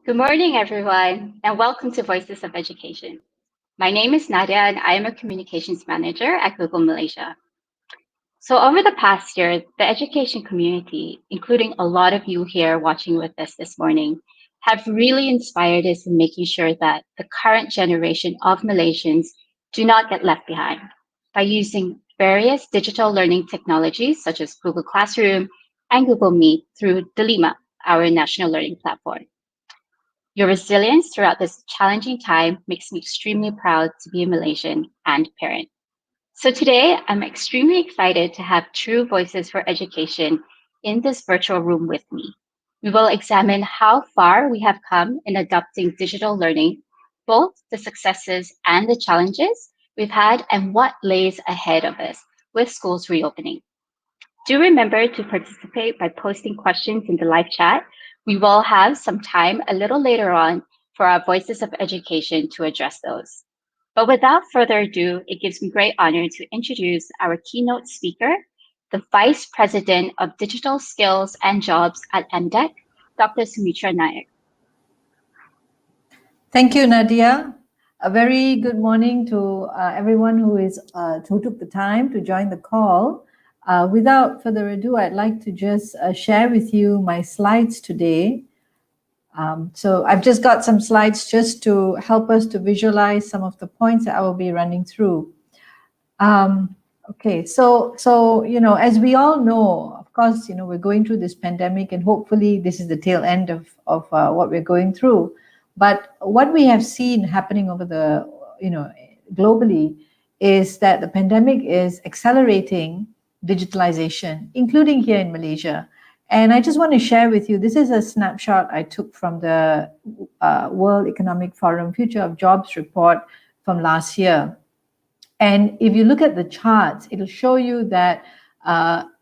Good morning, everyone, and welcome to Voices of Education. My name is Nadia, and I am a communications manager at Google Malaysia. So, over the past year, the education community, including a lot of you here watching with us this morning, have really inspired us in making sure that the current generation of Malaysians do not get left behind by using various digital learning technologies such as Google Classroom and Google Meet through Delima, our national learning platform. Your resilience throughout this challenging time makes me extremely proud to be a Malaysian and parent. So today, I'm extremely excited to have true voices for education in this virtual room with me. We will examine how far we have come in adopting digital learning, both the successes and the challenges we've had, and what lays ahead of us with schools reopening. Do remember to participate by posting questions in the live chat. We will have some time a little later on for our Voices of Education to address those. But without further ado, it gives me great honor to introduce our keynote speaker, the Vice President of Digital Skills and Jobs at MDEC, Dr. Sumitra Nair. Thank you, Nadia. A very good morning to everyone who took the time to join the call. Without further ado, I'd like to just share with you my slides today. So I've just got some slides just to help us to visualize some of the points that I will be running through. Okay, so as we all know, of course, we're going through this pandemic, and hopefully this is the tail end of what we're going through. But what we have seen happening over the, globally, is that the pandemic is accelerating digitalization, including here in Malaysia. And I just want to share with you, this is a snapshot I took from the World Economic Forum Future of Jobs report from last year. And if you look at the charts, it'll show you that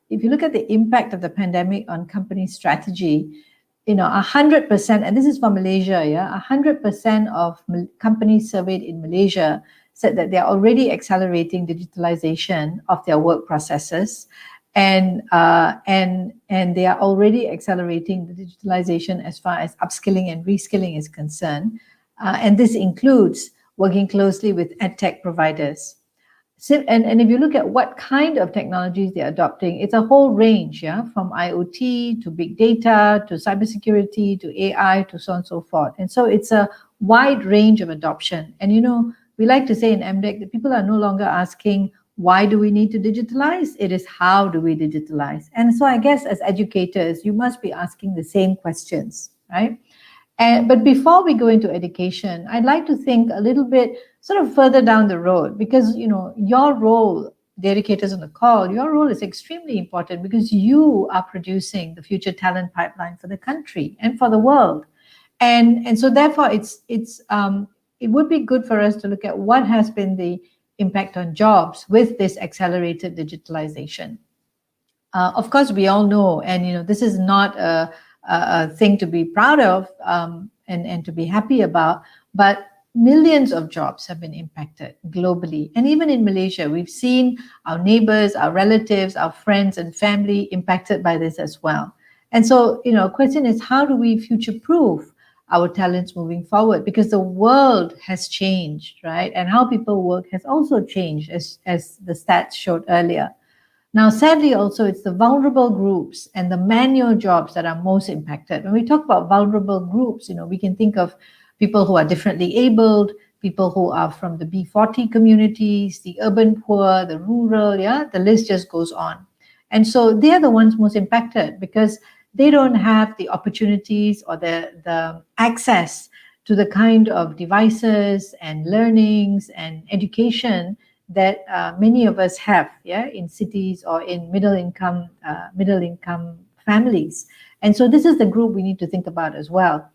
if you look at the impact of the pandemic on company strategy, 100%, and this is for Malaysia, 100% of companies surveyed in Malaysia said that they're already accelerating digitalization of their work processes, and they are already accelerating the digitalization as far as upskilling and reskilling is concerned, and this includes working closely with edtech providers. And if you look at what kind of technologies they're adopting, it's a whole range, from IoT to big data to cybersecurity to AI to so on and so forth. And so it's a wide range of adoption. And we like to say in MDEC that people are no longer asking, why do we need to digitalize? It is how do we digitalize? And so I guess as educators, you must be asking the same questions, right? But before we go into education, I'd like to think a little bit sort of further down the road, because your role, the educators on the call, your role is extremely important because you are producing the future talent pipeline for the country and for the world. And so therefore it would be good for us to look at what has been the impact on jobs with this accelerated digitalization. Of course, we all know, and this is not a thing to be proud of and to be happy about, but millions of jobs have been impacted globally. And even in Malaysia, we've seen our neighbors, our relatives, our friends and family impacted by this as well. And so, the question is, how do we future-proof our talents moving forward? Because the world has changed, right? And how people work has also changed, as the stats showed earlier. Now, sadly, also, it's the vulnerable groups and the manual jobs that are most impacted. When we talk about vulnerable groups, we can think of people who are differently abled, people who are from the B40 communities, the urban poor, the rural, the list just goes on. And so they are the ones most impacted because they don't have the opportunities or the access to the kind of devices and learnings and education that many of us have, in cities or in middle income families. And so this is the group we need to think about as well.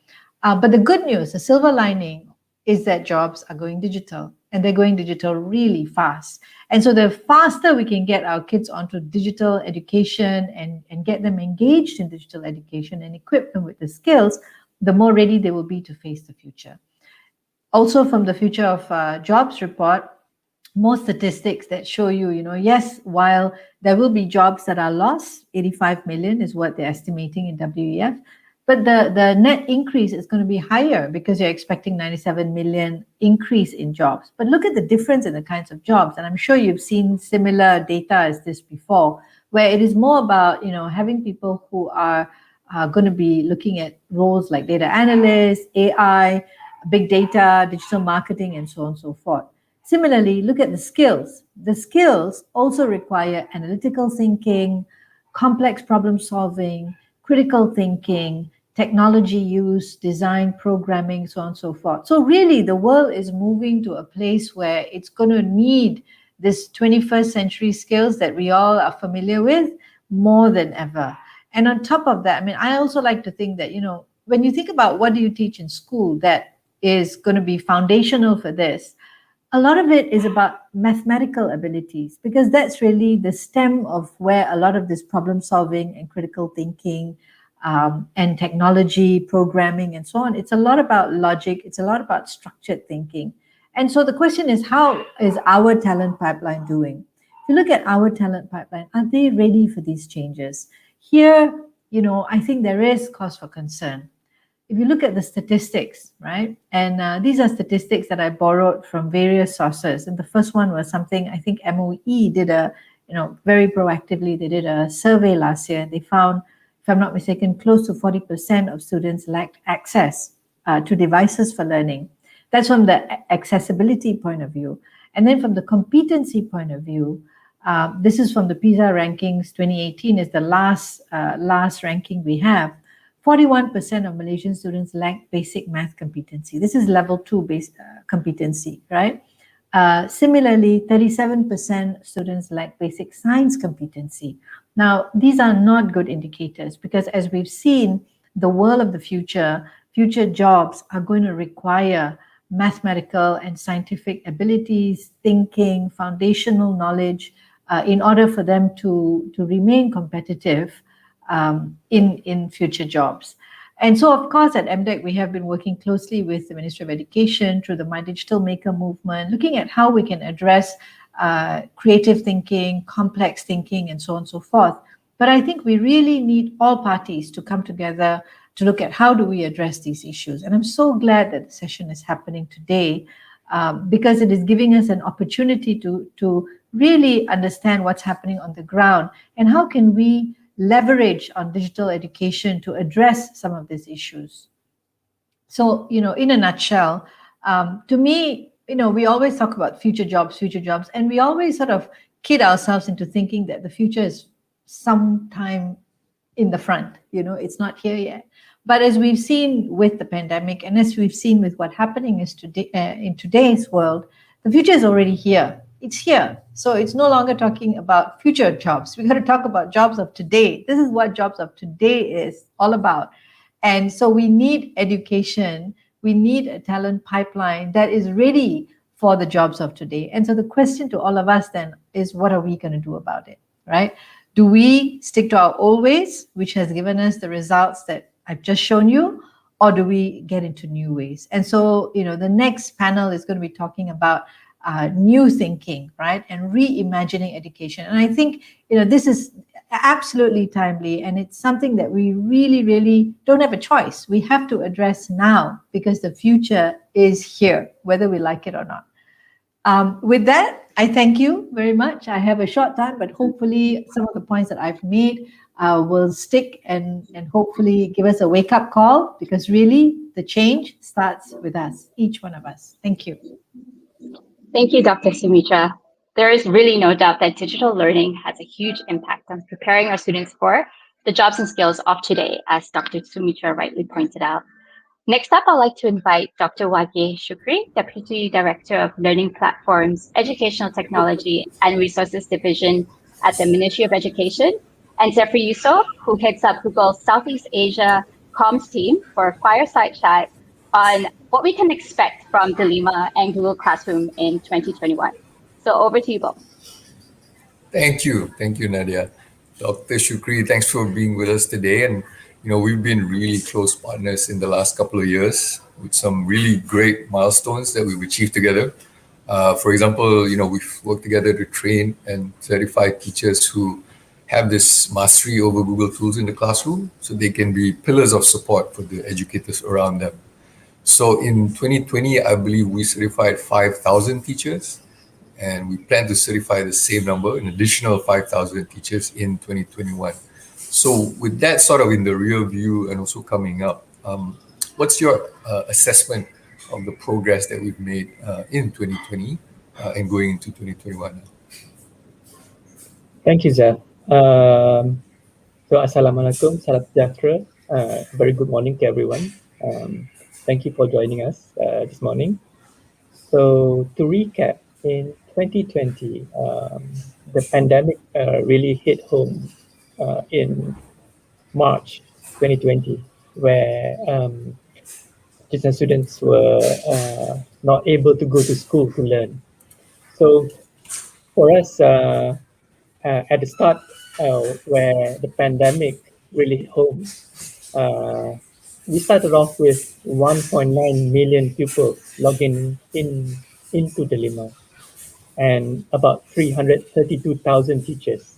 But the good news, the silver lining, is that jobs are going digital, and they're going digital really fast. And so the faster we can get our kids onto digital education and get them engaged in digital education and equip them with the skills, the more ready they will be to face the future. Also, from the Future of Jobs report, more statistics that show you, yes, while there will be jobs that are lost, 85 million is what they're estimating in WEF, But the net increase is going to be higher because you're expecting 97 million increase in jobs. But look at the difference in the kinds of jobs. And I'm sure you've seen similar data as this before, where it is more about, having people who are going to be looking at roles like data analysts, AI, big data, digital marketing, and so on and so forth. Similarly, look at the skills. The skills also require analytical thinking, complex problem solving, critical thinking, technology use, design, programming, so on and so forth. So really, the world is moving to a place where it's going to need this 21st century skills that we all are familiar with more than ever. And on top of that, I also like to think that, when you think about what do you teach in school that is going to be foundational for this, a lot of it is about mathematical abilities, because that's really the stem of where a lot of this problem solving and critical thinking and technology, programming, and so on. It's a lot about logic. It's a lot about structured thinking. And so the question is, how is our talent pipeline doing? If you look at our talent pipeline, are they ready for these changes? Here, I think there is cause for concern. If you look at the statistics, right? And these are statistics that I borrowed from various sources. And the first one was something I think MOE did very proactively. They did a survey last year, and they found, if I'm not mistaken, close to 40% of students lacked access to devices for learning. That's from the accessibility point of view. And then from the competency point of view, this is from the PISA rankings 2018 is the last ranking we have. 41% of Malaysian students lack basic math competency. This is level 2 base competency, right? Similarly, 37% students lack basic science competency. Now, these are not good indicators, because as we've seen, the world of the future jobs are going to require mathematical and scientific abilities, thinking, foundational knowledge, in order for them to remain competitive in future jobs. And so, of course, at MDEC, we have been working closely with the Ministry of Education through the My Digital Maker movement, looking at how we can address creative thinking, complex thinking, and so on and so forth. But I think we really need all parties to come together to look at how do we address these issues. And I'm so glad that the session is happening today, because it is giving us an opportunity to really understand what's happening on the ground and how can we leverage on digital education to address some of these issues. So, in a nutshell, to me, we always talk about future jobs, and we always sort of kid ourselves into thinking that the future is sometime in the front, it's not here yet. But as we've seen with the pandemic, and as we've seen with what's happening in today's world, the future is already here. It's here. So it's no longer talking about future jobs. We've got to talk about jobs of today. This is what jobs of today is all about. And so we need education. We need a talent pipeline that is ready for the jobs of today. And so the question to all of us then is, what are we going to do about it, right? Do we stick to our old ways, which has given us the results that I've just shown you, or do we get into new ways? And so, the next panel is going to be talking about new thinking, right? And reimagining education. And I think, this is absolutely timely, and it's something that we really, really don't have a choice. We have to address now, because the future is here, whether we like it or not. With that, I thank you very much. I have a short time, but hopefully some of the points that I've made will stick and hopefully give us a wake-up call, because really the change starts with us, each one of us. Thank you. Thank you, Dr. Sumitra. There is really no doubt that digital learning has a huge impact on preparing our students for the jobs and skills of today, as Dr. Sumitra rightly pointed out. Next up, I'd like to invite Dr. Wagheeh Shukry, Deputy Director of Learning Platforms, Educational Technology and Resources Division at the Ministry of Education, and Zefri Yusof, who heads up Google's Southeast Asia comms team, for a fireside chat on what we can expect from Delima and Google Classroom in 2021. So over to you both. Thank you, Nadia. Dr. Shukry, thanks for being with us today. And we've been really close partners in the last couple of years with some really great milestones that we've achieved together. For example, we've worked together to train and certify teachers who have this mastery over Google tools in the classroom so they can be pillars of support for the educators around them. So in 2020, I believe we certified 5,000 teachers, and we plan to certify the same number, an additional 5,000 teachers in 2021. So with that sort of in the rear view and also coming up, what's your assessment of the progress that we've made in 2020 and going into 2021? Thank you, Zaf. So, Assalamualaikum, salam sejahtera. Very good morning to everyone. Thank you for joining us this morning. So, to recap, in 2020, the pandemic really hit home in March 2020, where teachers and students were not able to go to school to learn. So, for us, at the start, where the pandemic really hit home, we started off with 1.9 million people logging into the Lima, and about 332,000 teachers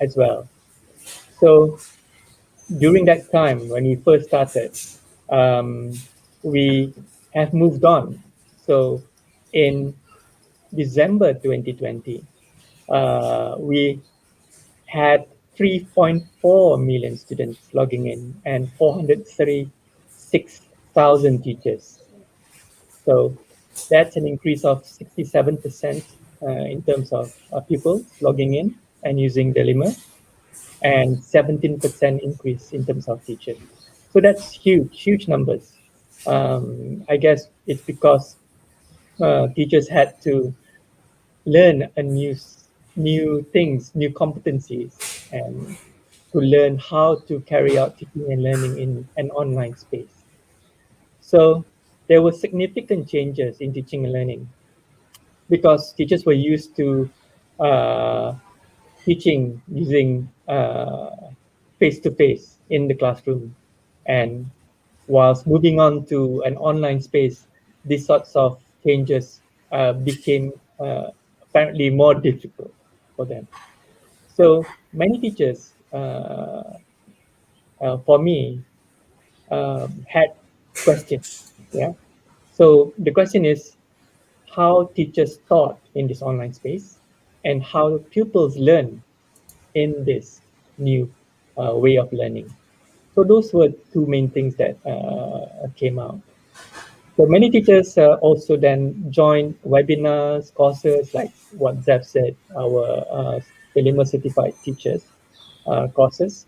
as well. So during that time, when we first started, we have moved on. So in December 2020, we had 3.4 million students logging in and 436,000 teachers. So that's an increase of 67% in terms of people logging in and using the Lima, and 17% increase in terms of teachers. So that's huge numbers. I guess it's because teachers had to learn new things, new competencies, and to learn how to carry out teaching and learning in an online space. So there were significant changes in teaching and learning because teachers were used to teaching using face-to-face in the classroom. And whilst moving on to an online space, these sorts of changes became apparently more difficult for them. So many teachers, for me, had questions. Yeah. So the question is how teachers taught in this online space and how pupils learn in this new way of learning. So those were two main things that came out. So many teachers also then joined webinars, courses like what Zaf said, our Lima certified teachers courses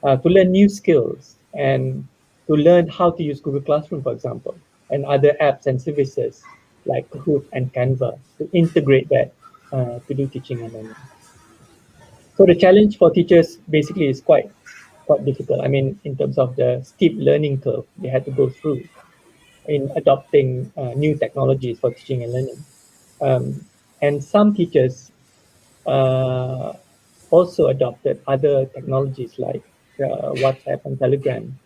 to learn new skills and to learn how to use Google Classroom, for example, and other apps and services like Kahoot and Canva to integrate that to do teaching and learning. So the challenge for teachers basically is quite difficult. I mean, in terms of the steep learning curve they had to go through in adopting new technologies for teaching and learning. And some teachers also adopted other technologies like WhatsApp and Telegram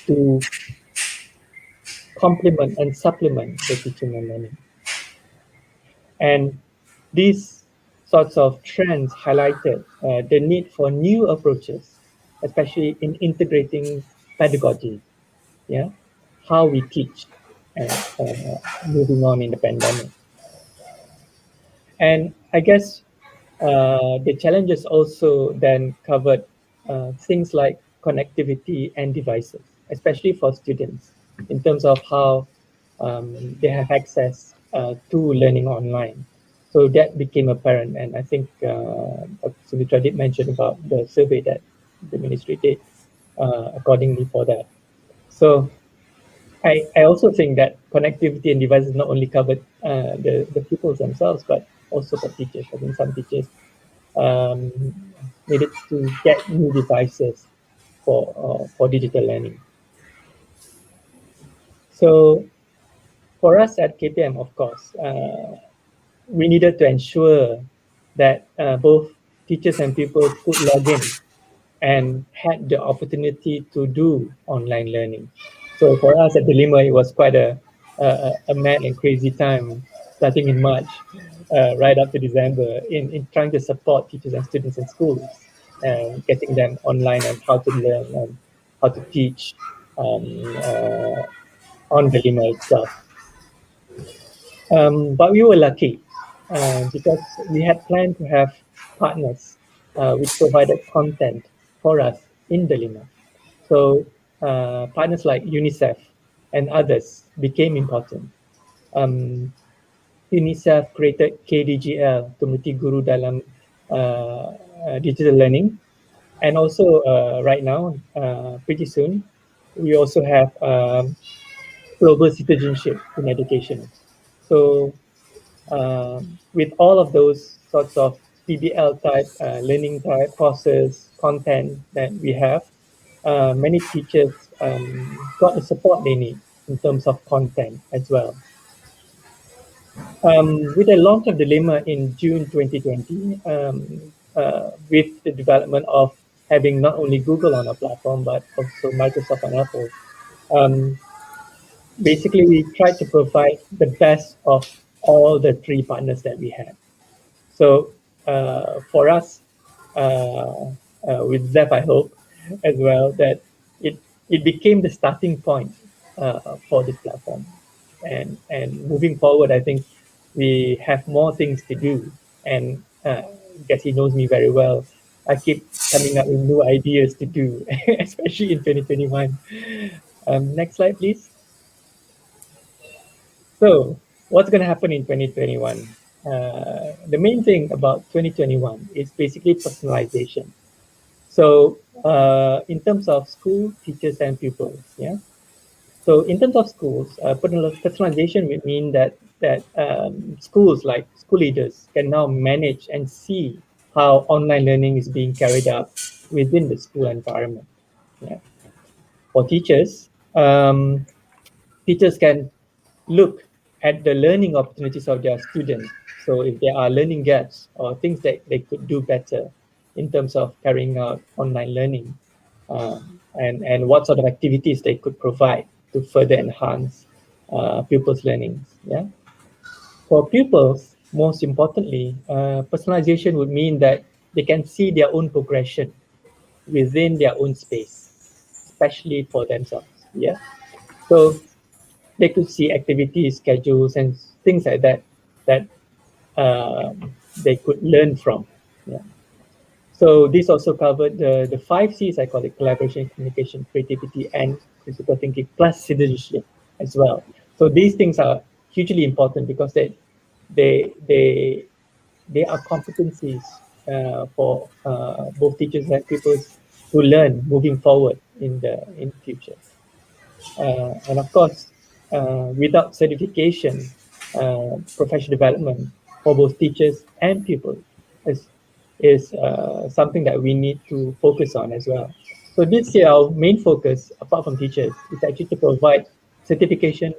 to complement and supplement the teaching and learning. And these sorts of trends highlighted the need for new approaches, especially in integrating pedagogy, how we teach, moving on in the pandemic. And I guess the challenges also then covered things like connectivity and devices, especially for students, in terms of how they have access to learning online. So that became apparent, and I think Sumitra did mention about the survey that the ministry did accordingly for that. So I also think that connectivity and devices not only covered the pupils themselves, but also for teachers. I think some teachers needed to get new devices for digital learning. So for us at KPM, of course, we needed to ensure that both teachers and pupils could log in and had the opportunity to do online learning. So for us at the Lima, it was quite a mad and crazy time starting in March, right up to December in trying to support teachers and students in schools and getting them online and how to learn and how to teach on the Lima itself. But we were lucky because we had planned to have partners which provided content for us in the Lima. So partners like UNICEF and others became important. UNICEF created KDGL, Community Guru dalam digital learning. And also right now, pretty soon, we also have global citizenship in education. So with all of those sorts of PBL type, learning type courses, content that we have, many teachers got the support they need in terms of content as well. With the launch of the Lima in June 2020, with the development of having not only Google on our platform, but also Microsoft and Apple, basically we tried to provide the best of all the three partners that we had. So for us, with Zeph, I hope as well, that it became the starting point for this platform. And moving forward, I think we have more things to do. And I guess he knows me very well. I keep coming up with new ideas to do, especially in 2021. Next slide, please. So what's going to happen in 2021? The main thing about 2021 is basically personalization. So in terms of school, teachers, and pupils, yeah. So in terms of schools, personalization would mean that schools, like school leaders, can now manage and see how online learning is being carried out within the school environment. Yeah. For teachers, teachers can look at the learning opportunities of their students. So if there are learning gaps or things that they could do better in terms of carrying out online learning, and what sort of activities they could provide to further enhance pupils' learning. Yeah. For pupils, most importantly, personalization would mean that they can see their own progression within their own space, especially for themselves. Yeah. So they could see activities, schedules, and things like that that they could learn from. Yeah. So this also covered the 5 C's, I call it: collaboration, communication, creativity, and critical thinking, plus citizenship as well. So these things are hugely important because they are competencies for both teachers and pupils to learn moving forward in the future. And of course, without certification, professional development for both teachers and pupils is something that we need to focus on as well. So this year, our main focus, apart from teachers, is actually to provide certification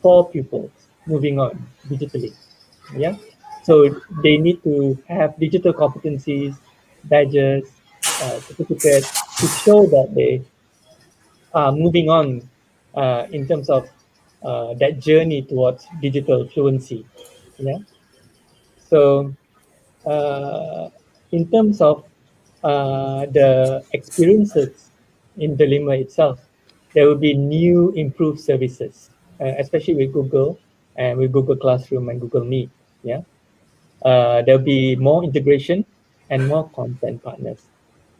for pupils moving on digitally. Yeah. So they need to have digital competencies, badges, certificates to show that they are moving on in terms of that journey towards digital fluency. Yeah. So in terms of the experiences in the Lima itself, there will be new improved services, especially with Google and with Google Classroom and Google Meet. Yeah. There'll be more integration and more content partners.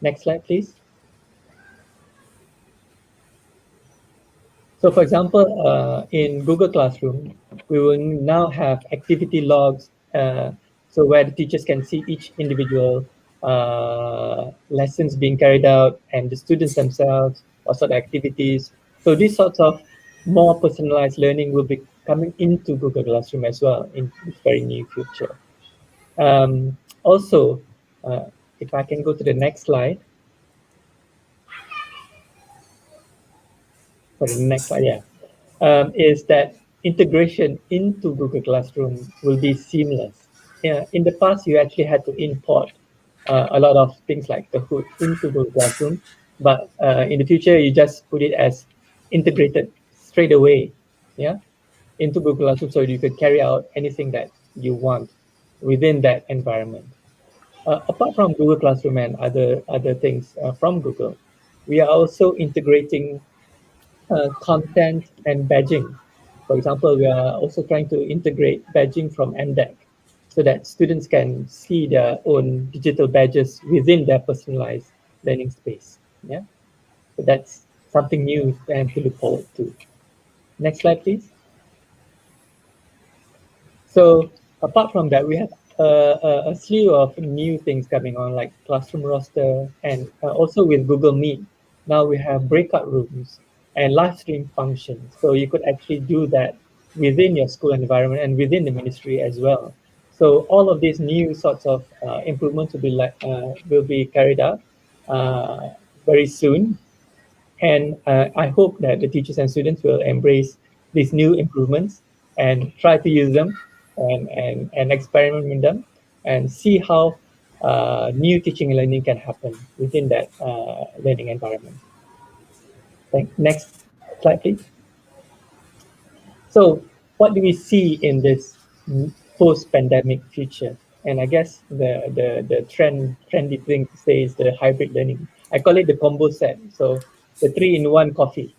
Next slide, please. So for example, in Google Classroom, we will now have activity logs, so where the teachers can see each individual lessons being carried out and the students themselves, what sort of activities. So these sorts of more personalized learning will be coming into Google Classroom as well in the very near future. Also, if I can go to the next slide. For the next slide, yeah. Is that integration into Google Classroom will be seamless. In the past, you actually had to import a lot of things like the hood into Google Classroom, but in the future, you just put it as integrated straight away, yeah, into Google Classroom, so you could carry out anything that you want. within that environment. Apart from Google Classroom and other things from Google, we are also integrating content and badging. For example, we are also trying to integrate badging from MDEC so that students can see their own digital badges within their personalized learning space. Yeah, so that's something new and to look forward to. Next slide, please. So apart from that, we have a slew of new things coming on, like classroom roster, and also with Google Meet. Now we have breakout rooms and live stream functions. So you could actually do that within your school environment and within the ministry as well. So all of these new sorts of improvements will be carried out very soon. And I hope that the teachers and students will embrace these new improvements and try to use them and experiment with them and see how new teaching and learning can happen within that learning environment. Next slide, please. So what do we see in this post-pandemic future? And I guess the trendy thing to say is the hybrid learning. I call it the combo set. So the 3-in-1 coffee.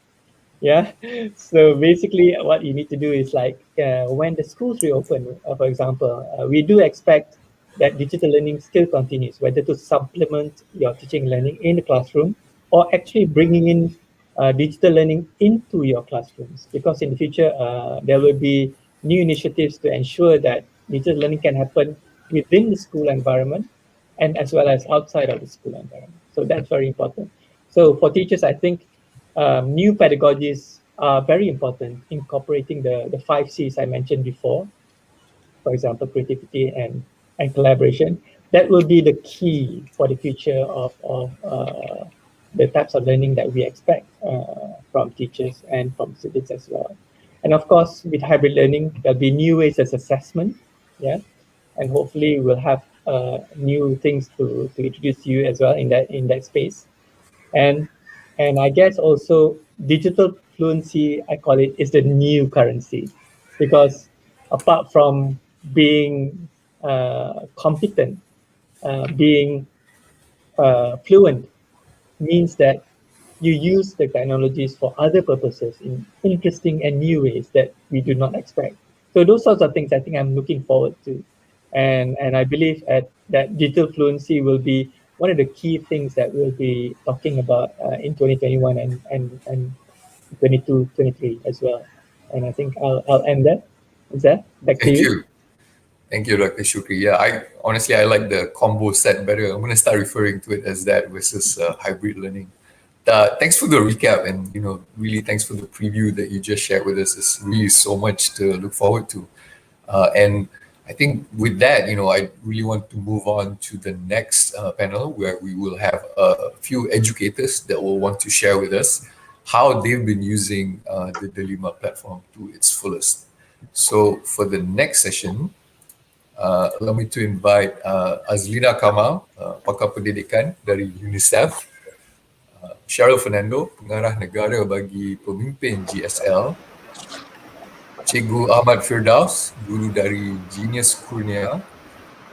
Yeah. So basically, what you need to do is like when the schools reopen, for example, we do expect that digital learning still continues, whether to supplement your teaching learning in the classroom or actually bringing in digital learning into your classrooms. Because in the future, there will be new initiatives to ensure that digital learning can happen within the school environment and as well as outside of the school environment. So that's very important. So for teachers, I think new pedagogies are very important, incorporating the 5 C's I mentioned before, for example, creativity and collaboration. That will be the key for the future of the types of learning that we expect from teachers and from students as well. And of course, with hybrid learning, there'll be new ways as assessment, yeah, and hopefully we'll have new things to introduce you as well in that space. And I guess also digital fluency, I call it, is the new currency, because apart from being competent, being fluent means that you use the technologies for other purposes in interesting and new ways that we do not expect. So those sorts of things I think I'm looking forward to. And I believe that digital fluency will be one of the key things that we'll be talking about in 2021 and 22, 23 as well. And I think I'll end there. Is that back to you? Thank you, Dr. Shukry. Yeah, I like the combo set better. I'm going to start referring to it as that versus hybrid learning. Thanks for the recap, and really thanks for the preview that you just shared with us. It's really so much to look forward to, and I think with that, I really want to move on to the next panel, where we will have a few educators that will want to share with us how they've been using the Delima platform to its fullest. So for the next session, allow me to invite Azlina Kamal, pakar pendidikan dari UNICEF, Cheryl Fernando, pengarah negara bagi pemimpin GSL, Cikgu Ahmad Firdauz, guru dari Genius Kurnia,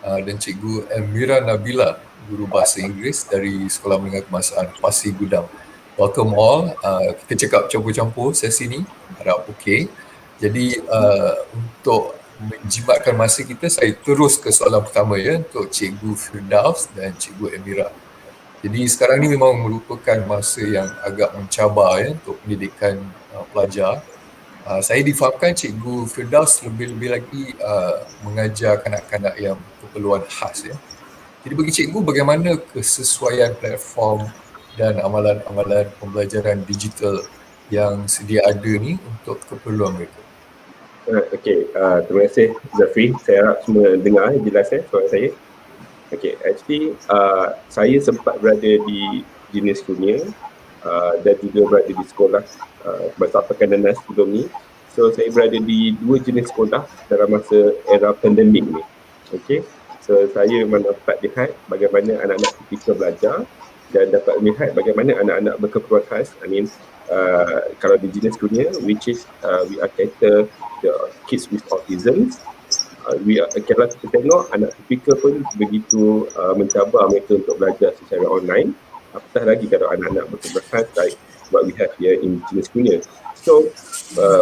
dan Cikgu Emira Nabila, guru bahasa Inggeris dari Sekolah Menengah Kebangsaan Pasir Gudang. Welcome all. Kita cakap campur-campur sesi ni, harap okey. Jadi untuk menjimatkan masa kita, saya terus ke soalan pertama ya, untuk Cikgu Firdauz dan Cikgu Emira. Jadi sekarang ni memang merupakan masa yang agak mencabar ya untuk pendidikan pelajar. Saya difahamkan Cikgu Firdauz lebih-lebih lagi mengajar kanak-kanak yang keperluan khas ya. Jadi bagi Cikgu, bagaimana kesesuaian platform dan amalan-amalan pembelajaran digital yang sedia ada ni untuk keperluan mereka? Okey, terima kasih Zafri. Saya harap semua dengar jelas suara saya. Okey, actually saya sempat berada di Genius Kurnia dan juga berada di sekolah Bahasa Pekadanan sebelum ni. So saya berada di 2 jenis sekolah dalam masa era pandemik ni. Okey, so saya memang dapat lihat bagaimana anak-anak ketika belajar dan dapat melihat bagaimana anak-anak berkeperluan khas. Kalau di Genius Kurnia, which is we are cater the kids with autism, kalau kita tengok anak tipikal pun begitu mencabar mereka untuk belajar secara online, apatah lagi kalau anak-anak berkebutuhan like what we have here in jenis Kurnia. So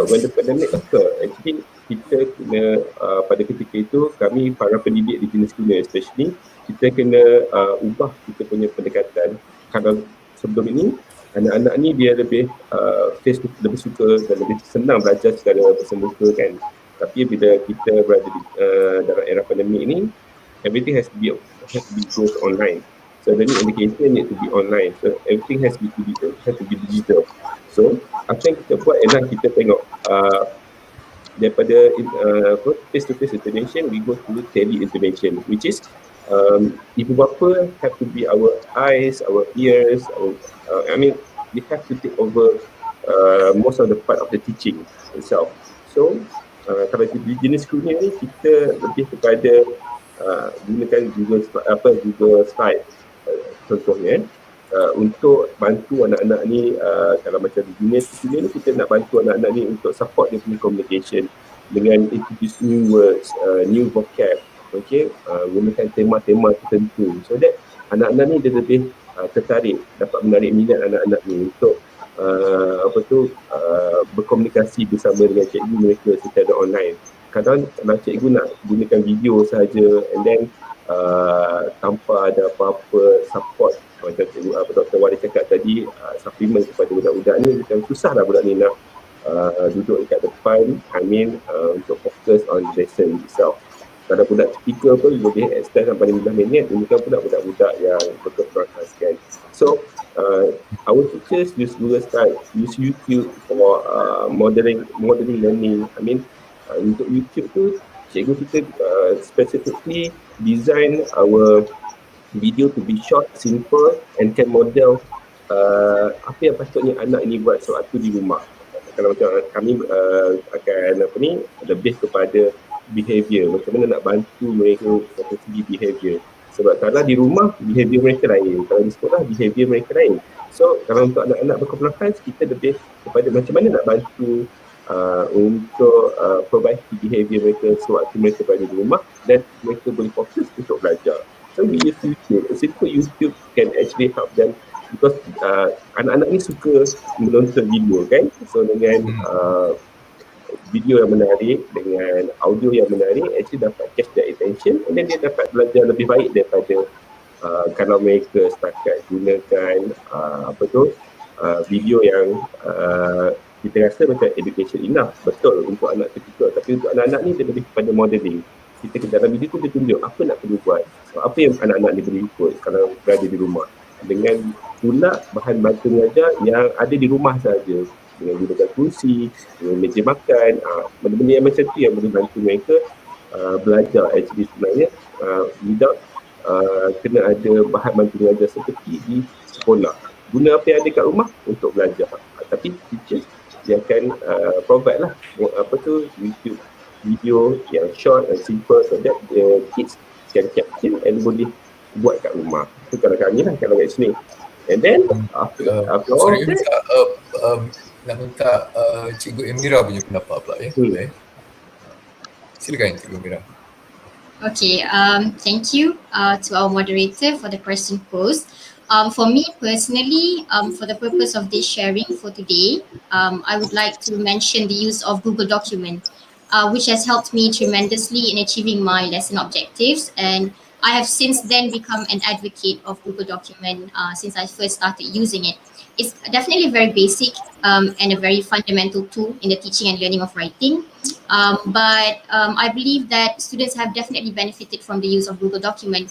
when the pandemic occur, actually kita kena pada ketika itu kami para pendidik di jenis Kurnia especially, kita kena ubah kita punya pendekatan. Kalau sebelum ini anak-anak ni dia lebih face to lebih suka dan lebih senang belajar secara bersemuka kan. Tapi bila kita berada di dalam era pandemik ni, everything has to be goes online. So the education need to be online. So everything has to be digital. So apa yang kita buat ialah kita tengok daripada face-to-face intervention, we go to tele-intervention, which is ibu bapa have to be our eyes, our ears, they have to take over most of the part of the teaching itself. So kalau di jenis Kurnia ni kita lebih kepada gunakan Google Slide contohnya untuk bantu anak-anak ni kalau macam di jenis Kurnia ni kita nak bantu anak-anak ni untuk support dia punya communication dengan introduce new words, new vocab, gunakan tema-tema tertentu so that anak-anak ni dia lebih tertarik, dapat menarik minat anak-anak ni untuk berkomunikasi bersama dengan cikgu mereka secara online. Kadang kalau cikgu nak gunakan video saja and then tanpa ada apa-apa support macam cikgu Dr. Wari cakap tadi, suplemen kepada budak-budak ni macam susah lah budak ni nak duduk dekat depan untuk fokus on lesson itself. Kalau budak tipikal pun boleh extend sampai 15 minit, bukan pula budak-budak yang berkeperluan kan. So our teachers use Google Slide, use YouTube for modeling learning. Untuk YouTube tu cikgu kita specifically design our video to be short, simple and can model apa yang patutnya anak ini buat sewaktu di rumah. Kalau macam kami akan lebih kepada behavior, macam mana nak bantu mereka dari segi behavior. Sebab kalau di rumah behavior mereka lain, kalau di sekolah behavior mereka lain. So kalau untuk anak-anak berkebutuhan kita lebih kepada macam mana nak bantu untuk perbaiki behavior mereka sewaktu mereka berada di rumah dan mereka boleh fokus untuk belajar. So we use YouTube. Simple YouTube can actually help them because anak-anak ni suka menonton video kan. So dengan video yang menarik dengan audio yang menarik actually dapat catch their attention and then dia dapat belajar lebih baik daripada kalau mereka setakat gunakan video yang kita rasa macam education enough, betul untuk anak tipikal, tapi untuk anak-anak ni dia lebih kepada modeling. Kita dalam video tu dia tunjuk apa nak perlu buat, apa yang anak-anak ni boleh ikut kalau berada di rumah dengan pula bahan bantu mengajar yang ada di rumah saja, dengan gunakan kursi, dengan meja makan, benda-benda yang macam tu yang boleh bantu mereka belajar actually sebenarnya without kena ada bahan bantu mengajar seperti di sekolah. Guna apa yang ada kat rumah untuk belajar, tapi teachers dia akan provide lah YouTube video yang short and simple so that the kids can capture and boleh buat kat rumah. Itu kalau kami lah, kalau kat sini. And then after all that, nak minta Cikgu Emira punya pendapat pula ya. Silakan Cikgu Emira. Okay, thank you to our moderator for the question posed. For me personally, for the purpose of this sharing for today, I would like to mention the use of Google Document, which has helped me tremendously in achieving my lesson objectives, and I have since then become an advocate of Google Document since I first started using it. It's definitely very basic and a very fundamental tool in the teaching and learning of writing, but I believe that students have definitely benefited from the use of Google Document.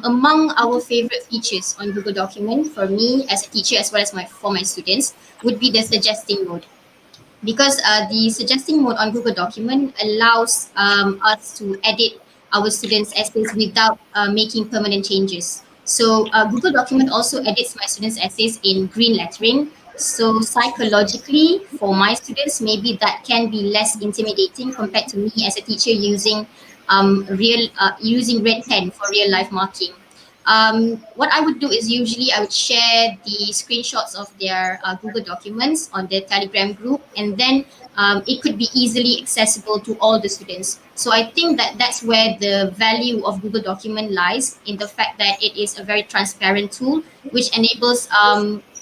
Among our favorite features on Google Document for me as a teacher as well as for my students would be the suggesting mode, because the suggesting mode on Google Document allows us to edit our students' essays without making permanent changes. So Google Document also edits my students' essays in green lettering. So psychologically for my students, maybe that can be less intimidating compared to me as a teacher using using red pen for real life marking. What I would do is usually I would share the screenshots of their Google documents on the Telegram group, and then it could be easily accessible to all the students. So I think that that's where the value of Google document lies, in the fact that it is a very transparent tool which enables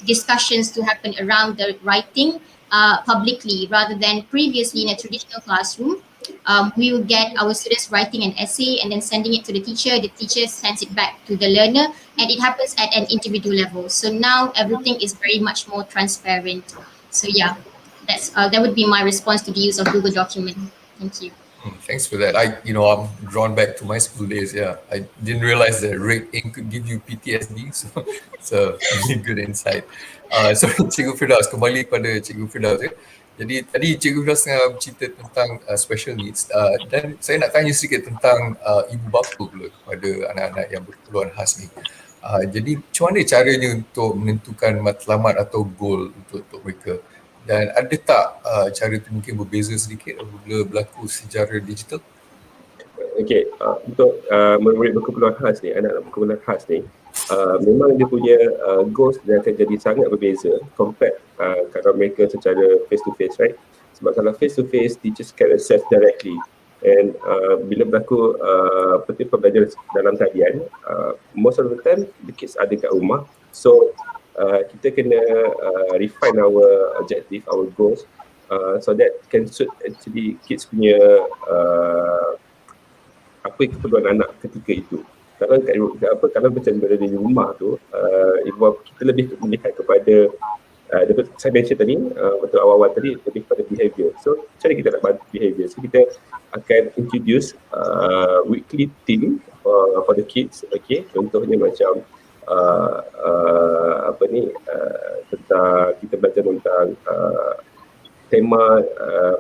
discussions to happen around the writing publicly, rather than previously in a traditional classroom. We will get our students writing an essay and then sending it to the teacher. The teacher sends it back to the learner, and it happens at an individual level. So now everything is very much more transparent. So yeah, that would be my response to the use of Google document. Thank you. Thanks for that. I'm drawn back to my school days. Yeah, I didn't realize that red ink could give you PTSD. So it's a really good insight. So Cikgu Firdaus, kembali kepada Cikgu Firdaus. Jadi tadi Cikgu Firdaus tengah bercerita tentang special needs, dan saya nak tanya sedikit tentang ibu bapa pula kepada anak-anak yang berkeperluan khas ni. Jadi macam mana caranya untuk menentukan matlamat atau goal untuk mereka? Dan ada tak cara tu mungkin berbeza sedikit apabila berlaku secara digital? Okey, untuk murid berkeperluan khas ni, anak-anak berkeperluan khas ni, memang dia punya goals dia akan jadi sangat berbeza compared kalau mereka secara face to face, right? Sebab kalau face to face, teachers can assess directly, and bila berlaku pembelajaran dalam talian, most of the time the kids ada kat rumah, so kita kena refine our objective, our goals, so that can suit actually kids punya apa keperluan anak ketika itu. Kalau macam berada di rumah tu, ibu kita lebih melihat kepada saya mention tadi, waktu awal-awal tadi, lebih kepada behaviour. So macam mana kita nak bantu behaviour? So kita akan introduce weekly theme for the kids. Okay, contohnya macam tentang kita belajar tentang tema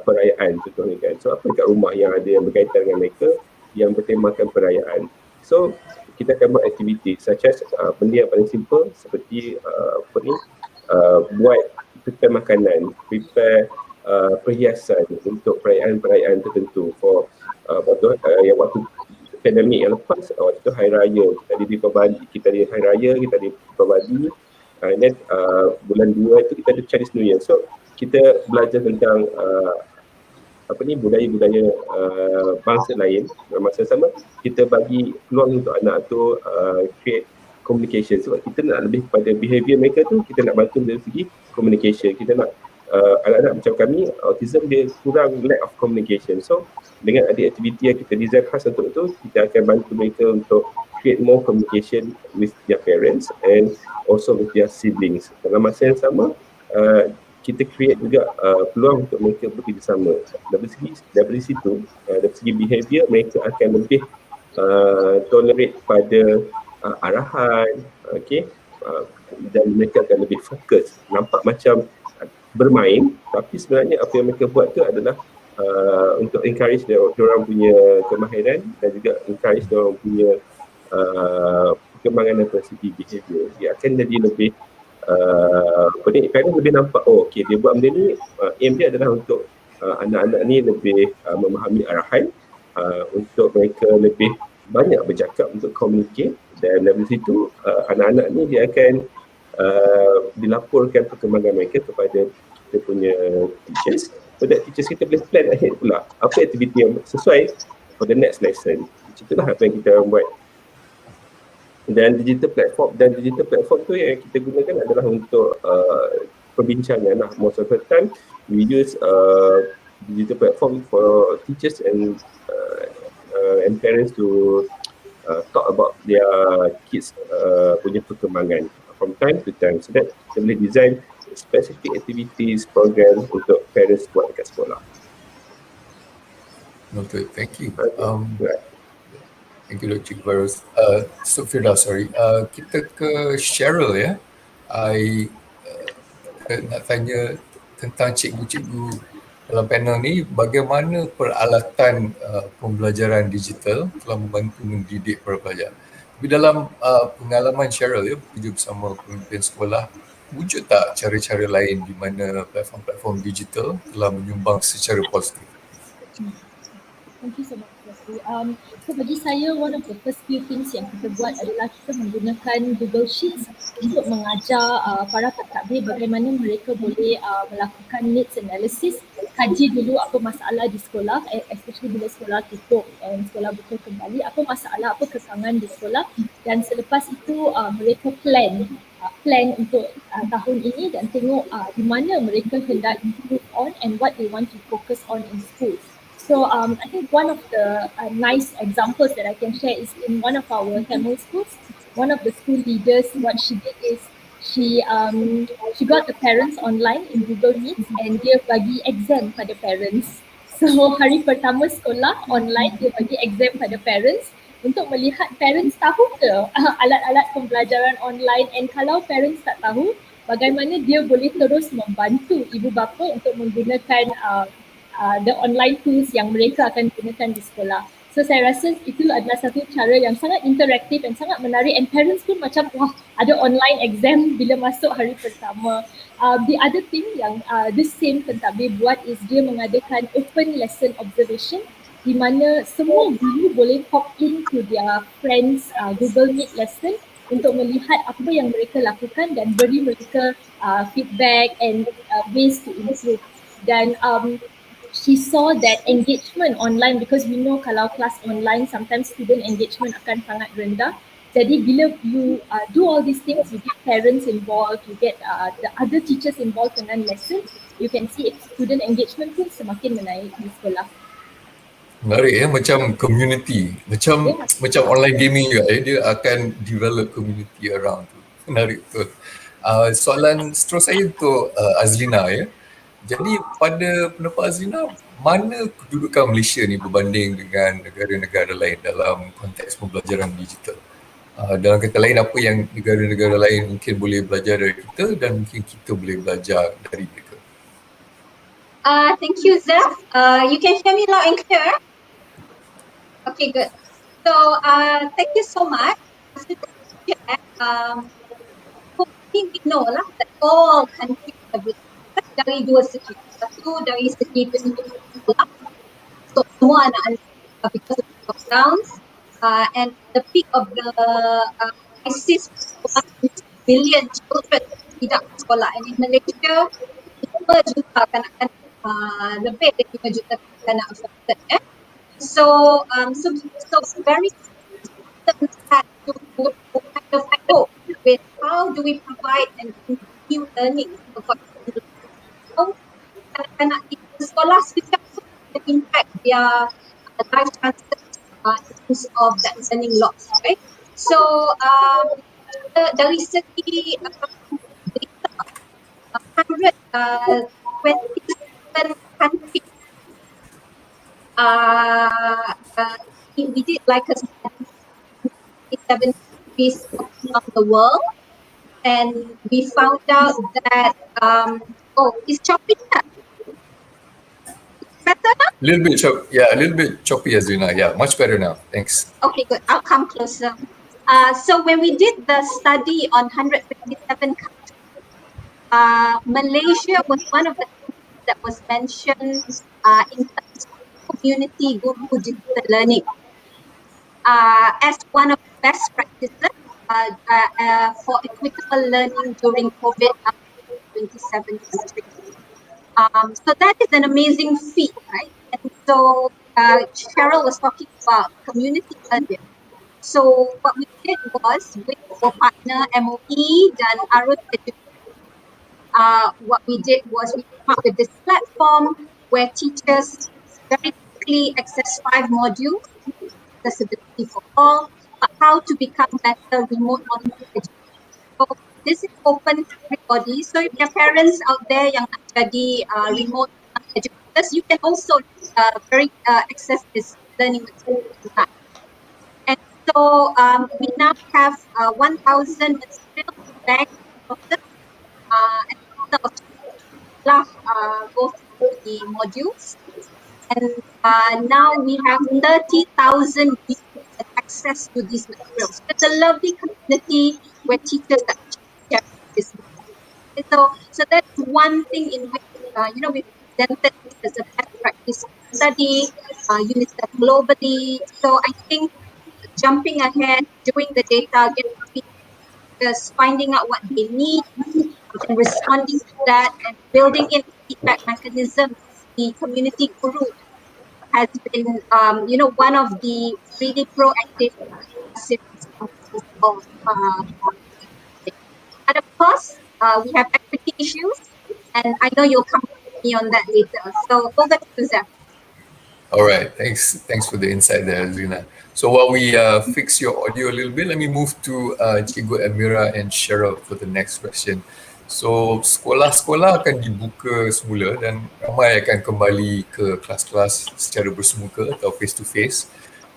perayaan contohnya kan. So apa dekat rumah yang ada yang berkaitan dengan mereka yang bertemakan perayaan. So kita akan buat aktiviti such as benda yang paling simple seperti buat prepare makanan, prepare perhiasan untuk perayaan-perayaan tertentu for yang waktu pandemik yang lepas, waktu tu Hari Raya, kita ada Hari Raya, kita ada Pabadi, and then bulan 2 itu kita ada Chinese New Year. So kita belajar tentang budaya-budaya bangsa lain. Masa sama kita bagi peluang untuk anak tu create communication. Sebab kita nak lebih kepada behaviour mereka tu, kita nak bantu dari segi communication. Kita nak anak-anak macam kami, autism dia kurang lack of communication. So dengan ada aktiviti yang kita design khas untuk itu, kita akan bantu mereka untuk create more communication with their parents and also with their siblings. Dalam masa yang sama, kita create juga peluang untuk mereka bekerjasama. Dari situ, dari segi behaviour, mereka akan lebih tolerate pada arahan, okay? Dan mereka akan lebih fokus. Nampak macam bermain, tapi sebenarnya apa yang mereka buat tu adalah untuk encourage diorang punya kemahiran dan juga encourage diorang punya perkembangan dari segi behaviour. Dia akan jadi lebih kadang lebih nampak, okay, dia buat benda ni, aim dia adalah untuk anak-anak ni lebih memahami arahan, untuk mereka lebih banyak bercakap, untuk communicate, dan dari situ anak-anak ni dia akan dilaporkan perkembangan mereka kepada kita punya teachers. So that teachers kita boleh plan ahead pula apa aktiviti yang sesuai for the next lesson. Itulah apa yang kita buat. Dan digital platform tu yang kita gunakan adalah untuk perbincangan. Most of the time we use digital platform for teachers and parents to talk about their kids punya perkembangan from time to time, so that kita boleh design specific activities, program untuk parents buat dekat sekolah. Noted, thank you. Thank you, Dr. Firdaus. Firdaus, kita ke Cheryl ya. Nak tanya tentang cikgu-cikgu dalam panel ni, bagaimana peralatan pembelajaran digital telah membantu mendidik para pelajar. Tapi dalam pengalaman Cheryl ya, bekerja bersama pemimpin sekolah, wujud tak cara-cara lain di mana platform-platform digital telah menyumbang secara positif? Thank you so much for So bagi saya, one of the first few things yang kita buat adalah kita menggunakan Google Sheets untuk mengajar para pentadbir bagaimana mereka boleh melakukan needs analysis, kaji dulu apa masalah di sekolah, especially bila sekolah tutup dan sekolah buka kembali, apa masalah, apa kekangan di sekolah, dan selepas itu mereka plan untuk tahun ini dan tengok di mana mereka hendak improve on and what they want to focus on in school. So I think one of the nice examples that I can share is in one of our Tamil schools. One of the school leaders, what she did is she got the parents online in Google Meet and dia bagi exam pada parents. So hari pertama sekolah online, dia bagi exam pada parents untuk melihat parents tahu ke alat-alat pembelajaran online, and kalau parents tak tahu, bagaimana dia boleh terus membantu ibu bapa untuk menggunakan the online tools yang mereka akan gunakan di sekolah. So saya rasa itu adalah satu cara yang sangat interaktif dan sangat menarik, and parents pun macam wah, ada online exam bila masuk hari pertama. The other thing yang this same pentadbir buat is dia mengadakan open lesson observation di mana semua guru boleh pop in to their friends Google Meet lesson untuk melihat apa yang mereka lakukan dan beri mereka feedback and ways to improve. Dan she saw that engagement online, because we know kalau kelas online sometimes student engagement akan sangat rendah. Jadi bila you do all these things, you get parents involved, you get the other teachers involved dengan lesson, you can see student engagement pun semakin menaik di sekolah. Menarik ya, macam community, macam online gaming juga ya, dia akan develop community around tu. Menarik betul. Soalan seterusnya saya untuk Azlina ya. Jadi pada pendapat Azlina, mana kedudukan Malaysia ni berbanding dengan negara-negara lain dalam konteks pembelajaran digital? Dalam kata lain, apa yang negara-negara lain mungkin boleh belajar dari kita dan mungkin kita boleh belajar dari mereka? Thank you, Zaf. You can hear me loud and clear? Okay, good. So, thank you so much. Hopefully we know lah that all countries have dari dua segi. Satu dari segi pendidikan sekolah. So, semua anak-anak because of lockdowns and the peak of the crisis, 1 billion children tidak sekolah. And in Malaysia, 5 juta kanak-kanak, lebih dari 5 juta kanak-kanak affected. So very sad to kind of go with how do we provide and continue learning for how anak-anak di sekolah secara impact their life chances in terms of that learning loss, right? So dari segi 127 countries. We did like a 7 countries around the world, and we found out that it's choppy. Better now? A little bit choppy, Azlina. Yeah, much better now. Thanks. Okay, good. I'll come closer. So when we did the study on 157 countries, Malaysia was one of the countries that was mentioned in terms of community guru digital learning as one of the best practices for equitable learning during COVID 27 countries. So that is an amazing feat, right? And so Cheryl was talking about community earlier. So what we did was with our partner MOE dan Arut Education, what we did was we came up with this platform where teachers very quickly access 5 modules, accessibility for all, but how to become better remote online education. So this is open to everybody. So if your parents out there yang nak jadi remote educators, you can also access this learning material. And so we now have 1,000 material banks and go through the modules. And now we have 30,000 people that access to these materials. It's a lovely community where teachers that share this. So that's one thing in which we presented as a best practice study. UNICEF globally. So I think jumping ahead, doing the data, getting feedback, finding out what they need, and responding to that, and building in feedback mechanisms, the community guru has been, one of the really proactive responses of. But of course, we have equity issues, and I know you'll come to me on that later. So over to you, Zeph. All right, thanks for the insight there, Azlina. So while we fix your audio a little bit, let me move to Cikgu Emira and Cheryl for the next question. So sekolah-sekolah akan dibuka semula dan ramai akan kembali ke kelas-kelas secara bersemuka atau face to face.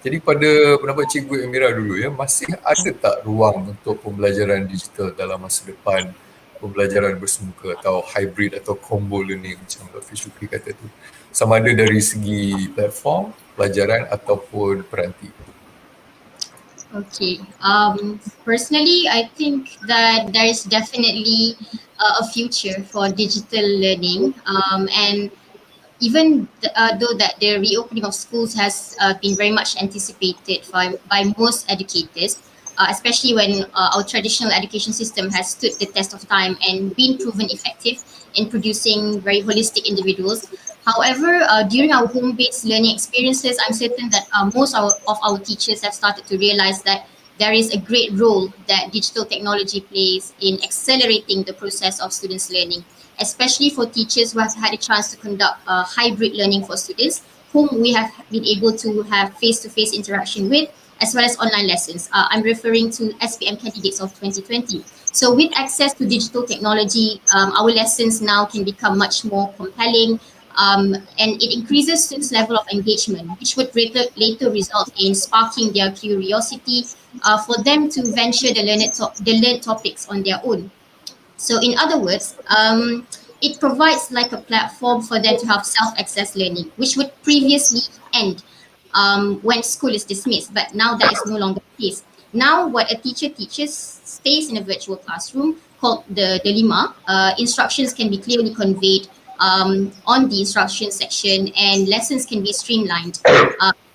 Jadi pada pendapat Cikgu Emira dulu ya, masih ada tak ruang untuk pembelajaran digital dalam masa depan, pembelajaran bersemuka atau hybrid atau combo learning macam Dr. Shukry kata tu, sama ada dari segi platform, pelajaran ataupun peranti? Okay. Personally, I think that there is definitely a future for digital learning, and even though that the reopening of schools has been very much anticipated by most educators, especially when our traditional education system has stood the test of time and been proven effective in producing very holistic individuals. However, during our home-based learning experiences, I'm certain that most of our teachers have started to realize that there is a great role that digital technology plays in accelerating the process of students' learning, especially for teachers who have had a chance to conduct hybrid learning for students whom we have been able to have face-to-face interaction with, as well as online lessons. I'm referring to SPM candidates of 2020. So with access to digital technology, our lessons now can become much more compelling, and it increases students' level of engagement, which would later result in sparking their curiosity for them to venture the learned topics on their own. So in other words, it provides like a platform for them to have self-access learning, which would previously end when school is dismissed, but now that is no longer the case. Now what a teacher teaches stays in a virtual classroom called the Delima. Instructions can be clearly conveyed on the instruction section, and lessons can be streamlined.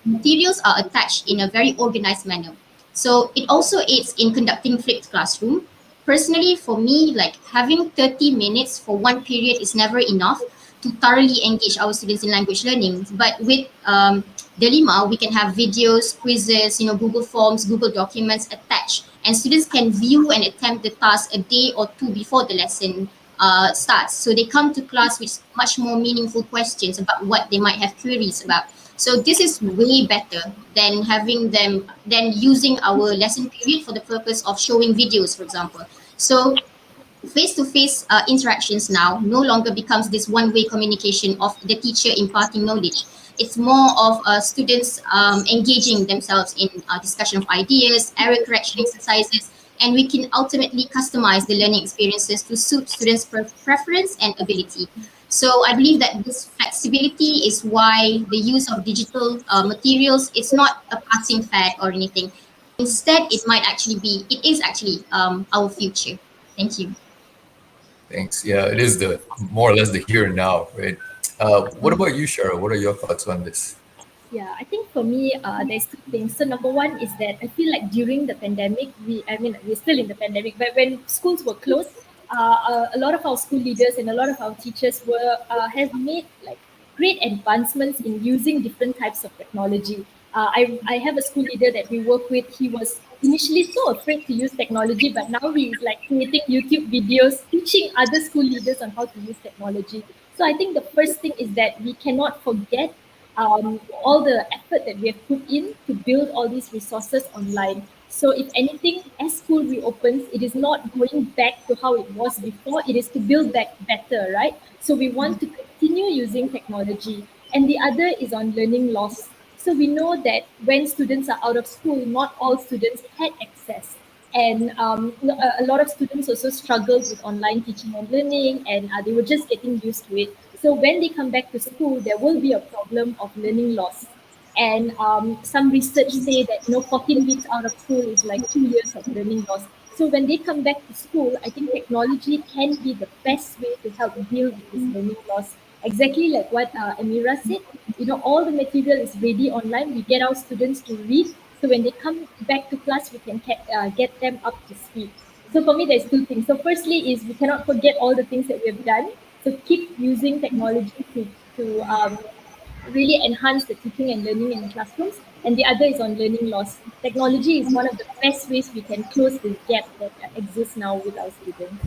Materials are attached in a very organized manner. So it also aids in conducting flipped classroom. Personally, for me, like having 30 minutes for one period is never enough to thoroughly engage our students in language learning. But with Delima, we can have videos, quizzes, Google Forms, Google Documents attached, and students can view and attempt the task a day or two before the lesson starts. So they come to class with much more meaningful questions about what they might have queries about. So this is way better than using our lesson period for the purpose of showing videos, for example. So face-to-face interactions now no longer becomes this one-way communication of the teacher imparting knowledge. It's more of students engaging themselves in discussion of ideas, error correction exercises, and we can ultimately customize the learning experiences to suit students' preference and ability. So I believe that this flexibility is why the use of digital materials is not a passing fad or anything. Instead, it is actually our future. Thank you. Thanks. Yeah, it is the more or less the here and now, right? What about you, Cheryl? What are your thoughts on this? Yeah, I think for me, there's two things. So number one is that I feel like during the pandemic, we're still in the pandemic, but when schools were closed, a lot of our school leaders and a lot of our teachers have made like great advancements in using different types of technology. I have a school leader that we work with. He was initially so afraid to use technology, but now he is like creating YouTube videos, teaching other school leaders on how to use technology. So I think the first thing is that we cannot forget all the effort that we have put in to build all these resources online. So if anything, as school reopens, it is not going back to how it was before, it is to build back better, right? So we want to continue using technology. And the other is on learning loss. So we know that when students are out of school, not all students had access. And a lot of students also struggled with online teaching and learning, and they were just getting used to it. So when they come back to school, there will be a problem of learning loss. And some research say that 14 weeks out of school is like 2 years of learning loss. So when they come back to school, I think technology can be the best way to help deal with this learning loss. exactly like what Emira said, all the material is ready online. We get our students to read. So when they come back to class, we can get them up to speed. So for me, there's two things. So firstly is we cannot forget all the things that we have done. So keep using technology to really enhance the teaching and learning in classrooms. And the other is on learning loss. Technology is one of the best ways we can close this gap that exists now with our students.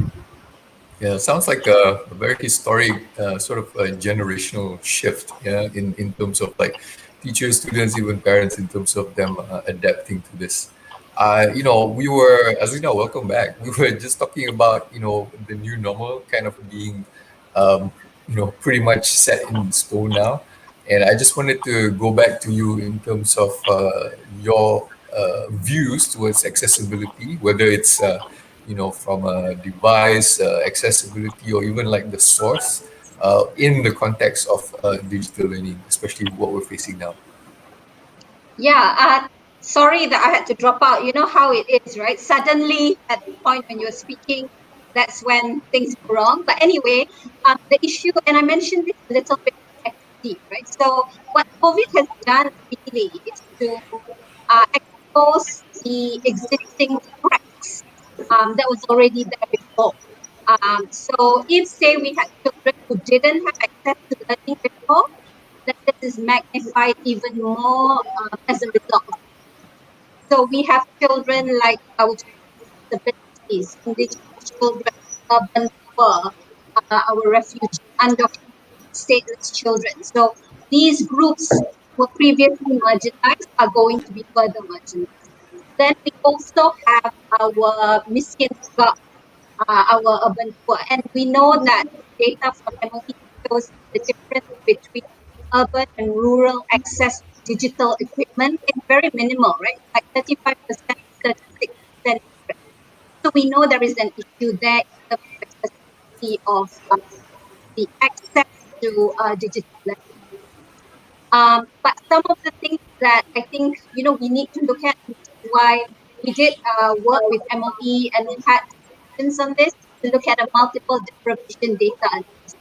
Yeah, sounds like a very historic sort of a generational shift, yeah, in terms of like teachers, students, even parents, in terms of them adapting to this. We were, Azlina, welcome back. We were just talking about, the new normal kind of being, pretty much set in stone now. And I just wanted to go back to you in terms of your views towards accessibility, whether it's from a device accessibility, or even like the source in the context of digital learning, especially what we're facing now. Yeah, sorry that I had to drop out. You know how it is, right? Suddenly, at the point when you're speaking, that's when things go wrong. But anyway, the issue, and I mentioned this a little bit, right? So what COVID has done really is to expose the existing cracks that was already there before. So if, say, we had children who didn't have access to learning before, then this is magnified even more as a result. So we have children like our disabilities, indigenous children, urban poor, our refugee, undocumented, stateless children. So these groups were previously marginalized are going to be further marginalized. Then we also have our miskin Sebab, our urban poor. And we know that data from MOE shows the difference between urban and rural access to digital equipment is very minimal, right? Like 35%, 36%. So we know there is an issue there in terms of accessibility of the access to digital learning. But some of the things that I think, we need to look at, which is why we did work with MOE and we had discussions on this, to look at a multiple deprivation data analysis.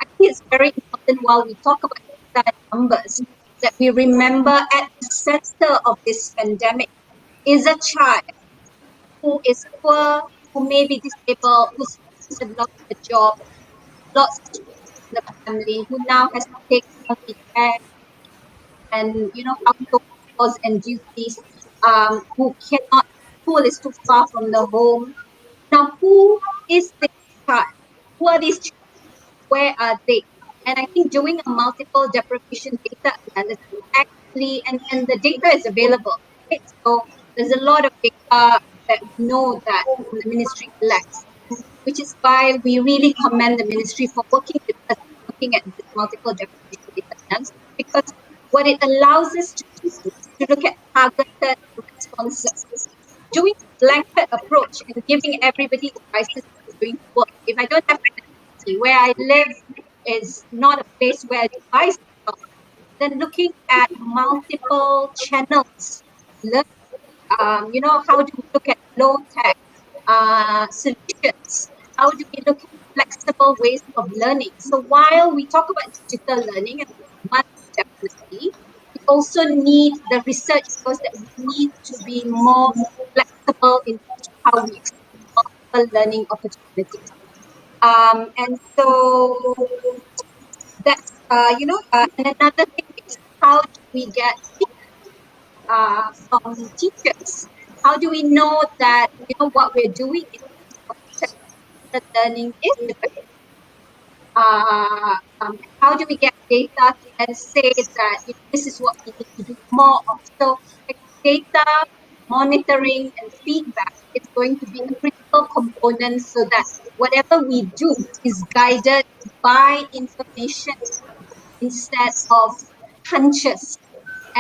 I think it's very important while we talk about data and numbers that we remember at the center of this pandemic is a child who is poor, who may be disabled, who's lost a job, lots of stress in the family, who now has to take on the care and household chores and duties, who cannot, school is too far from the home. Now, who is this child? Who are these children? Where are they? And I think doing a multiple deprivation data analysis actually, and the data is available, right? So there's a lot of data that we know that the ministry collects, which is why we really commend the ministry for working with us, looking at this multiple deprivation data analysis, because what it allows us to do is to look at targeted responses. Doing a blanket approach and giving everybody devices is going to work. If I don't have connectivity, where I live is not a place where devices are, then looking at multiple channels, how do we look at low-tech solutions? How do we look at flexible ways of learning? So while we talk about digital learning, and one definitely, we also need the research shows that we need to be more flexible in how we explore multiple learning opportunities. And so that's, and another thing is, how do we get from teachers? How do we know that, what we're doing in the learning is effective? How do we get data to then say that this is what we need to do more of? So data, monitoring, and feedback is going to be a critical component so that whatever we do is guided by information instead of hunches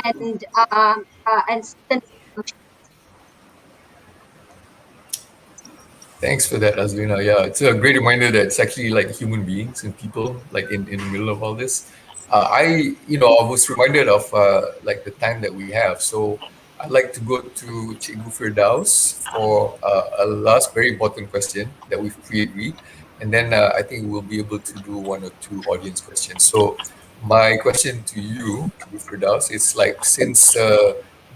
and certain assumptions. Thanks for that, Azlina. Yeah, it's a great reminder that it's actually like human beings and people, like in the middle of all this. I was reminded of like the time that we have. So I'd like to go to Cikgu Firdauz for a last very important question that we've pre-agreed. and then I think we'll be able to do 1 or 2 audience questions. So my question to you, Firdauz, is like, since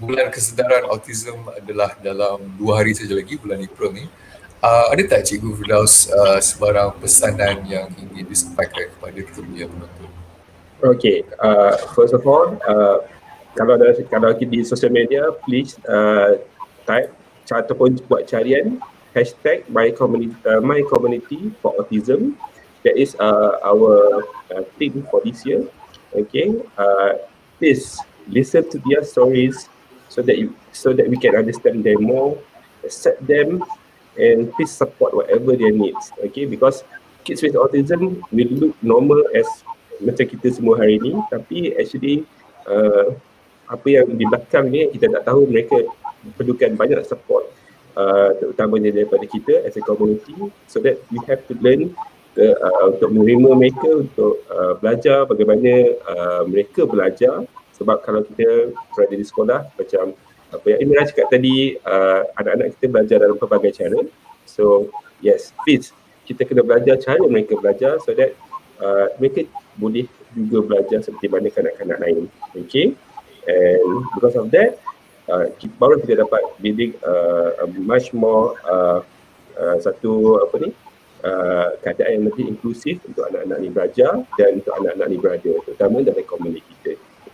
bulan kesedaran autism adalah dalam 2 hari saja lagi, bulan April ni, ada tak Cikgu Firdauz sebarang pesanan yang ingin disampaikan kepada kita punya penonton? Okay, first of all, kalau di social media, please type ataupun buat carian hashtag my community for autism. That is our theme for this year. Okay, please listen to their stories so that we can understand them more, accept them, and please support whatever their needs. Okay, because kids with autism will look normal as macam kita semua hari ni, tapi actually apa yang di belakang ni kita tak tahu. Mereka perlukan banyak support, terutamanya daripada kita as a community, so that we have to learn untuk menerima mereka, untuk belajar bagaimana mereka belajar. Sebab kalau kita berada di sekolah, macam apa yang Emira cakap tadi, anak-anak kita belajar dalam pelbagai cara. So yes, please, kita kena belajar cara mereka belajar, so that mereka boleh juga belajar seperti mana kanak-kanak lain. Okay, and because of that, baru kita dapat bidik much more satu keadaan yang lebih inklusif untuk anak-anak ni belajar dan untuk anak-anak ni berada, terutama dalam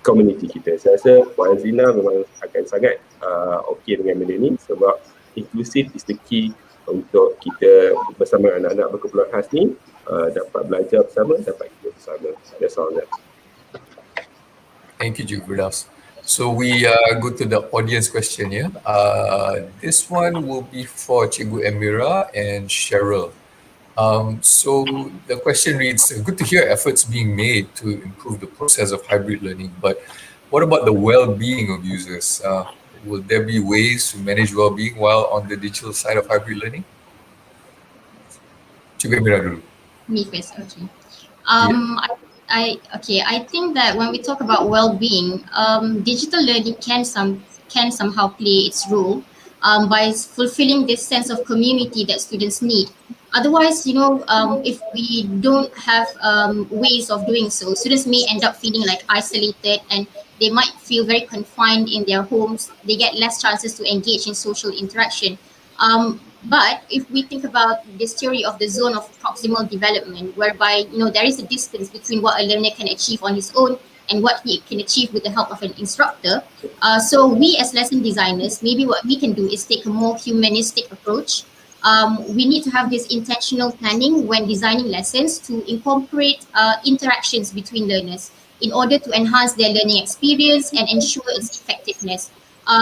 community kita. Saya rasa Puan Azlina memang akan sangat okey dengan benda ni, sebab inklusif is the key untuk kita bersama anak-anak berkeperluan khas ni dapat belajar bersama, dapat hidup bersama. That's all. Thank you, Cikgu Firdauz. So we go to the audience question here. This one will be for Cikgu Emira and Cheryl. So the question reads, good to hear efforts being made to improve the process of hybrid learning, but what about the well-being of users? Will there be ways to manage well-being while on the digital side of hybrid learning? Cikgu Emira dulu. Me first, okay. I think that when we talk about well-being, digital learning can somehow play its role by fulfilling this sense of community that students need. Otherwise, if we don't have ways of doing so, students may end up feeling like isolated, and they might feel very confined in their homes. They get less chances to engage in social interaction. But if we think about this theory of the zone of proximal development, whereby there is a distance between what a learner can achieve on his own and what he can achieve with the help of an instructor. So we as lesson designers, maybe what we can do is take a more humanistic approach. We need to have this intentional planning when designing lessons to incorporate interactions between learners in order to enhance their learning experience and ensure its effectiveness.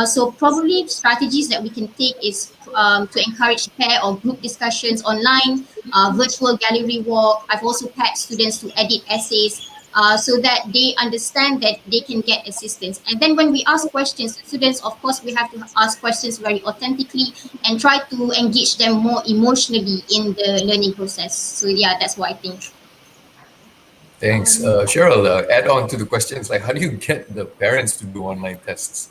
So probably strategies that we can take is to encourage pair or group discussions online, virtual gallery walk. I've also paid students to edit essays so that they understand that they can get assistance. And then when we ask questions, students, of course, we have to ask questions very authentically and try to engage them more emotionally in the learning process. So yeah, that's what I think. Thanks. Cheryl, add on to the questions, like how do you get the parents to do online tests?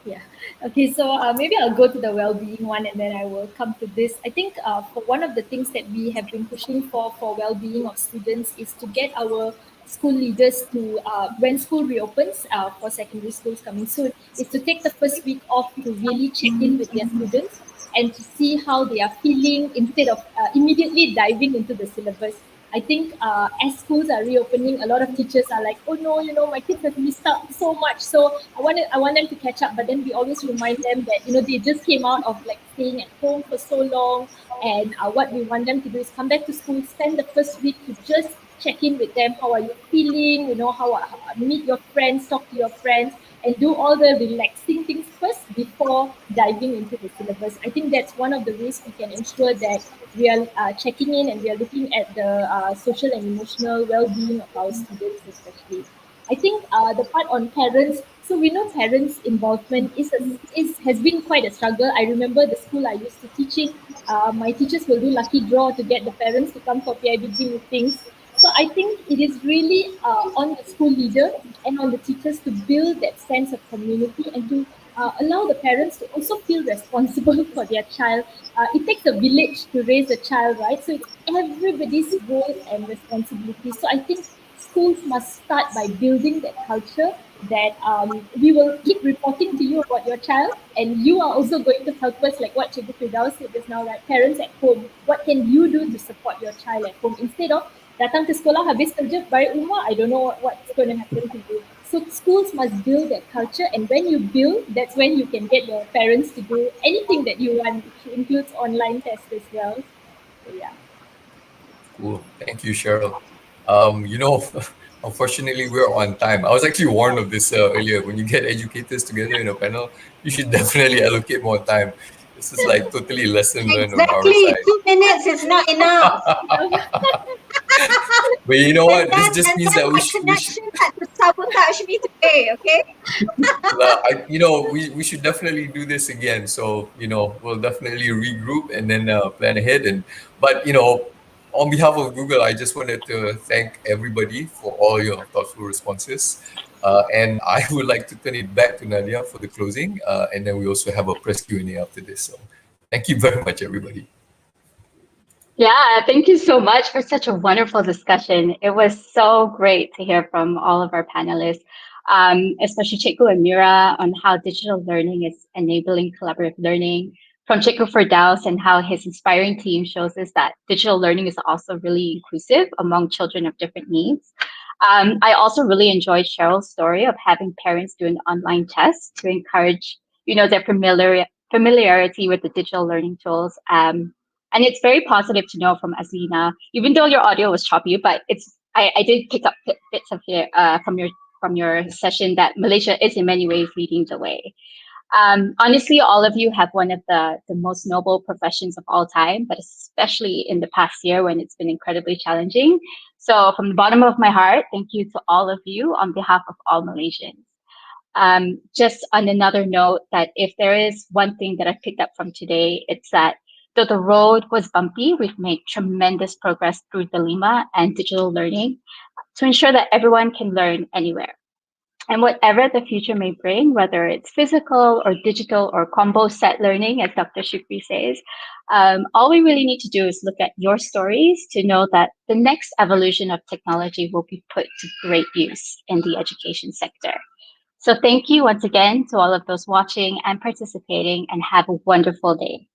Yeah. Okay, so maybe I'll go to the well-being one and then I will come to this. I think for one of the things that we have been pushing for well-being of students is to get our school leaders to, when school reopens for secondary schools coming soon, is to take the first week off to really check in with their students and to see how they are feeling instead of immediately diving into the syllabus. I think as schools are reopening, a lot of teachers are like, oh no, my kids have missed out so much. So I want them to catch up. But then we always remind them that, they just came out of like staying at home for so long. And what we want them to do is come back to school, spend the first week to just check in with them. How are you feeling? Meet your friends, talk to your friends, and do all the relaxing things first before diving into the syllabus. I think that's one of the ways we can ensure that we are checking in and we are looking at the social and emotional well-being of our students especially. I think the part on parents, so we know parents' involvement has been quite a struggle. I remember the school I used to teach in, my teachers will do lucky draw to get the parents to come for PIBG meetings. So I think it is really on the school leader and on the teachers to build that sense of community and to allow the parents to also feel responsible for their child. It takes a village to raise a child, right? So it's everybody's role and responsibility. So I think schools must start by building that culture that we will keep reporting to you about your child, and you are also going to help us, like what Cikgu Firdauz said just now, right? Parents at home, what can you do to support your child at home instead of datang ke sekolah, habis kerja, balik rumah, I don't know what's going to happen to you. So schools must build that culture, and when you build, that's when you can get your parents to do anything that you want, which includes online tests as well. So yeah. Cool. Thank you, Cheryl. You know, unfortunately, we're on time. I was actually warned of this earlier. When you get educators together in a panel, you should definitely allocate more time. This is like totally lesson learned on our Exactly, side. 2 minutes is not enough. But you know what? This And just means then that my connection had to sabotage me today, okay? we should definitely do this again. So, we'll definitely regroup and then plan ahead. But, on behalf of Google, I just wanted to thank everybody for all your thoughtful responses. And I would like to turn it back to Nadia for the closing. And then we also have a press Q&A after this. So thank you very much, everybody. Yeah, thank you so much for such a wonderful discussion. It was so great to hear from all of our panelists, especially Cikgu and Emira, on how digital learning is enabling collaborative learning, from Cikgu Firdauz and how his inspiring team shows us that digital learning is also really inclusive among children of different needs. I also really enjoyed Cheryl's story of having parents do an online test to encourage, their familiarity with the digital learning tools. And it's very positive to know from Azlina, even though your audio was choppy, but I did pick up bits of it from your session that Malaysia is in many ways leading the way. Honestly, all of you have one of the most noble professions of all time, but especially in the past year when it's been incredibly challenging. So from the bottom of my heart, thank you to all of you on behalf of all Malaysians. Just on another note, that if there is one thing that I picked up from today, it's that though the road was bumpy, we've made tremendous progress through the Lima and digital learning to ensure that everyone can learn anywhere. And whatever the future may bring, whether it's physical or digital or combo set learning, as Dr. Shukry says, all we really need to do is look at your stories to know that the next evolution of technology will be put to great use in the education sector. So thank you once again to all of those watching and participating, and have a wonderful day.